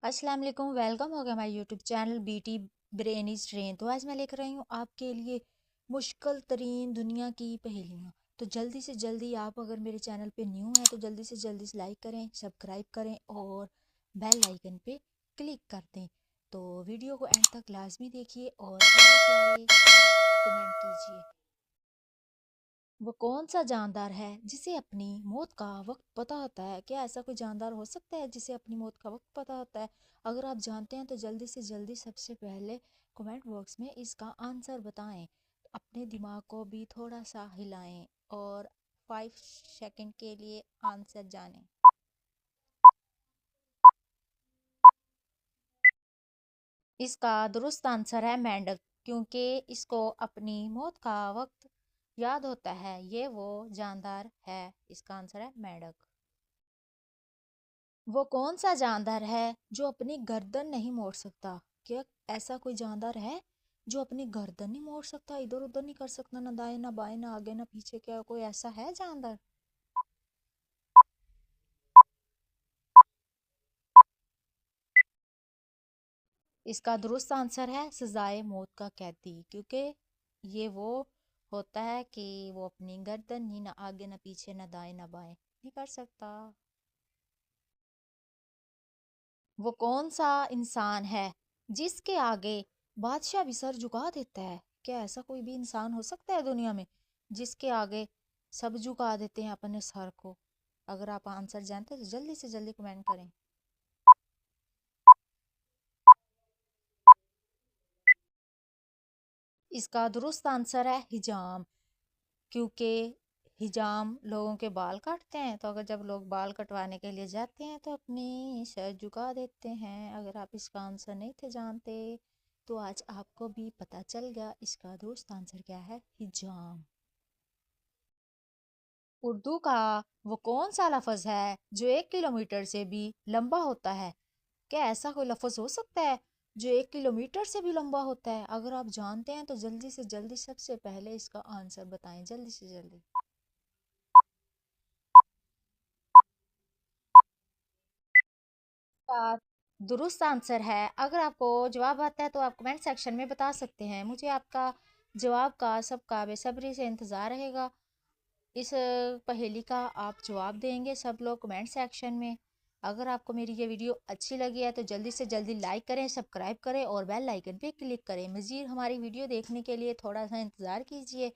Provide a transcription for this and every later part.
अस्सलाम वालेकुम, वेलकम हो गया हमारे YouTube channel BT brain is train. तो आज मैं लेकर आई हूँ आपके लिए मुश्किल तरीन दुनिया की पहेलियाँ। तो जल्दी से जल्दी आप अगर मेरे चैनल पे न्यू हैं तो जल्दी से जल्दी लाइक करें, सब्सक्राइब करें और बेल आइकन पे क्लिक कर दें। तो वीडियो को एंड तक लाजमी देखिए और प्यारे प्यारे कमेंट कीजिए। वो कौन सा जानदार है जिसे अपनी मौत का वक्त पता होता है? क्या ऐसा कोई जानदार हो सकता है जिसे अपनी मौत का वक्त पता होता है? अगर आप जानते हैं तो जल्दी से जल्दी सबसे पहले कमेंट बॉक्स में इसका आंसर बताएं। अपने दिमाग को भी थोड़ा सा हिलाएं और 5 सेकंड के लिए आंसर जानें। इसका दुरुस्त आंसर है मेंढक, क्योंकि इसको अपनी मौत का वक्त याद होता है। ये वो जानदार है। इसका आंसर है मेंढक। वो कौन सा जानदार है जो अपनी गर्दन नहीं मोड़ सकता? क्या ऐसा कोई जानदार है जो अपनी गर्दन नहीं मोड़ सकता, इधर उधर नहीं कर सकता, ना दाएं ना बाएं ना आगे ना पीछे? क्या कोई ऐसा है जानदार? इसका दुरुस्त आंसर है सजाए मौत का कैदी, क्योंकि ये वो होता है कि वो अपनी गर्दन ही ना आगे ना पीछे ना दाएं ना बाएं नहीं कर सकता। वो कौन सा इंसान है जिसके आगे बादशाह भी सर झुका देता है? क्या ऐसा कोई भी इंसान हो सकता है दुनिया में जिसके आगे सब झुका देते हैं अपने सर को? अगर आप आंसर जानते हैं तो जल्दी से जल्दी कमेंट करें। इसका दुरुस्त आंसर है हिजाम, क्योंकि हिजाम लोगों के बाल काटते हैं। तो अगर जब लोग बाल कटवाने के लिए जाते हैं तो अपनी सर झुका देते हैं। अगर आप इसका आंसर नहीं थे जानते तो आज आपको भी पता चल गया। इसका दुरुस्त आंसर क्या है? हिजाम। उर्दू का वो कौन सा लफ्ज़ है जो 1 किलोमीटर से भी लंबा होता है? क्या ऐसा कोई लफ्ज़ हो सकता है जो 1 किलोमीटर से भी लंबा होता है? अगर आप जानते हैं तो जल्दी से जल्दी सबसे पहले इसका आंसर बताएं, जल्दी से जल्दी। का दुरुस्त आंसर है, अगर आपको जवाब आता है तो आप कमेंट सेक्शन में बता सकते हैं। मुझे आपका जवाब का सबका बेसब्री से इंतज़ार रहेगा। इस पहेली का आप जवाब देंगे सब लोग कमेंट सेक्शन में। अगर आपको मेरी ये वीडियो अच्छी लगी है तो जल्दी से जल्दी लाइक करें, सब्सक्राइब करें और बेल आइकन पे क्लिक करें। मज़ीद हमारी वीडियो देखने के लिए थोड़ा सा इंतज़ार कीजिए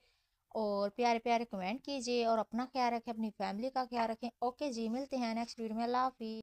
और प्यारे प्यारे कमेंट कीजिए और अपना ख्याल रखें, अपनी फैमिली का ख्याल रखें। ओके जी, मिलते हैं नेक्स्ट वीडियो में। अल्लाह हाफिज़।